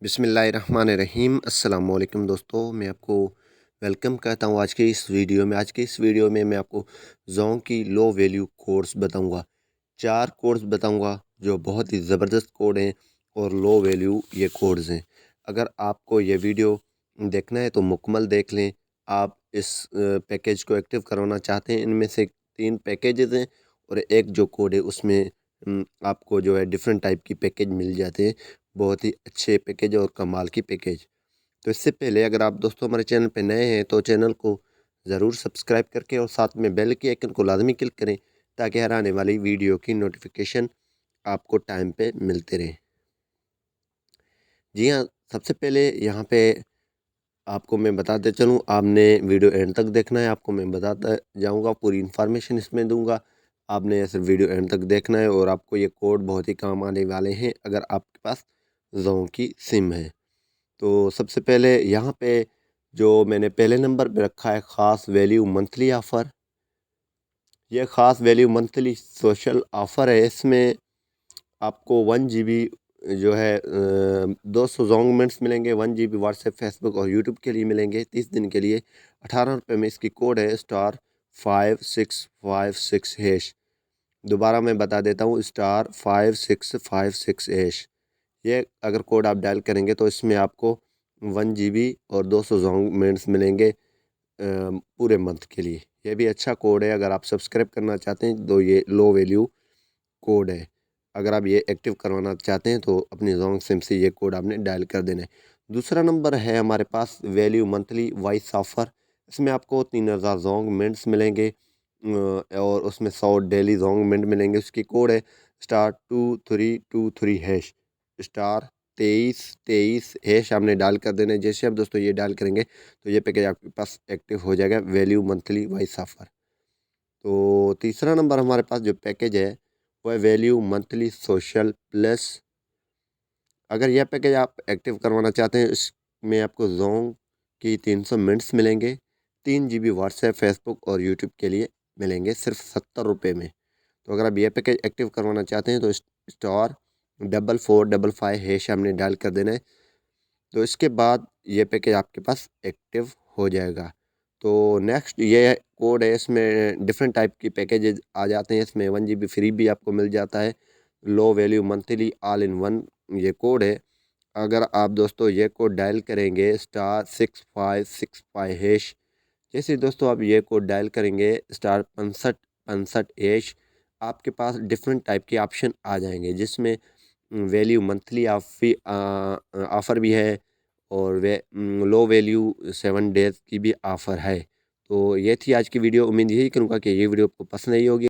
बिस्मिल्लाहिर्रहमानिर्रहीम। अस्सलाम वालेकुम दोस्तों, मैं आपको वेलकम कहता हूँ आज के इस वीडियो में। आज के इस वीडियो में मैं आपको जोंग की लो वैल्यू कोड्स बताऊँगा। 4 कोड्स बताऊँगा जो बहुत ही ज़बरदस्त कोड हैं और लो वैल्यू ये कोड्स हैं। अगर आपको ये वीडियो देखना है तो मुकम्मल देख लें। आप इस पैकेज को एक्टिव करवाना चाहते हैं, इनमें से 3 पैकेजेज़ हैं और एक जो कोड है उसमें आपको जो है डिफरेंट टाइप की पैकेज मिल जाते हैं। बहुत ही अच्छे पैकेज और कमाल की पैकेज। तो इससे पहले अगर आप दोस्तों हमारे चैनल पे नए हैं तो चैनल को ज़रूर सब्सक्राइब करके और साथ में बेल के आइकन को लाजमी क्लिक करें ताकि हर आने वाली वीडियो की नोटिफिकेशन आपको टाइम पे मिलते रहे। जी हाँ, सबसे पहले यहाँ पे आपको मैं बताते चलूँ, आपने वीडियो एंड तक देखना है। आपको मैं बताता जाऊँगा, पूरी इन्फॉर्मेशन इसमें दूँगा। आपने सिर्फ वीडियो एंड तक देखना है और आपको ये कोड बहुत ही काम आने वाले हैं अगर आपके पास जोंग की सिम है। तो सबसे पहले यहाँ पे जो मैंने पहले नंबर पे रखा है ख़ास वैल्यू मंथली ऑफ़र। ये ख़ास वैल्यू मंथली सोशल ऑफ़र है। इसमें आपको 1 जीबी जो है 200 जोंग मिनट्स मिलेंगे, 1 जीबी व्हाट्सएप, फेसबुक और यूट्यूब के लिए मिलेंगे 30 दिन के लिए। 18 रुपये में इसकी कोड है स्टार 5656 हैश। दोबारा मैं बता देता हूँ, स्टार 5656 हैश। ये अगर कोड आप डायल करेंगे तो इसमें आपको 1 जीबी और 200 जोंग मिनट्स मिलेंगे पूरे मंथ के लिए। ये भी अच्छा कोड है। अगर आप सब्सक्राइब करना चाहते हैं तो ये लो वैल्यू कोड है। अगर आप ये एक्टिव करवाना चाहते हैं तो अपनी जोंग सिम से ये कोड आपने डायल कर देना है। दूसरा नंबर है हमारे पास वैल्यू मंथली वॉइस ऑफ़र। इसमें आपको 3000 जोंग मिनट्स मिलेंगे और उसमें 100 डेली जोंग मिनट मिलेंगे। उसकी कोड है स्टार 2323 हैश, स्टार 2323 हैश आपने डायल कर देना है। जैसे आप दोस्तों ये डायल करेंगे तो ये पैकेज आपके पास एक्टिव हो जाएगा, वैल्यू मंथली वॉइस ऑफ़र। तो तीसरा नंबर हमारे पास जो पैकेज है वो है वैल्यू मंथली सोशल प्लस। अगर यह पैकेज आप एक्टिव करवाना चाहते हैं, इसमें आपको जोंग की 300 मिनट्स मिलेंगे, 3 जीबी व्हाट्सएप, फेसबुक और यूट्यूब के लिए मिलेंगे सिर्फ 70 रुपये में। तो अगर आप ये पैकेज एक्टिव करवाना चाहते हैं तो स्टार 4455 हैश आपने डायल कर देना है। तो इसके बाद ये पैकेज आपके पास एक्टिव हो जाएगा। तो नेक्स्ट ये कोड है, इसमें डिफरेंट टाइप की पैकेजेस आ जाते हैं। इसमें 1 जीबी फ्री भी आपको मिल जाता है। Low value monthly all in one ये कोड है। अगर आप दोस्तों ये कोड डायल करेंगे स्टार 6565 हैश, जैसे दोस्तों आप ये कोड डायल करेंगे स्टार 6565 हैश, आपके पास डिफरेंट टाइप के ऑप्शन आ जाएंगे जिसमें वैल्यू मंथली ऑफ़र भी है और लो वैल्यू 7 डेज़ की भी ऑफ़र है। तो ये थी आज की वीडियो। उम्मीद यही करूँगा कि ये वीडियो आपको पसंद आई होगी।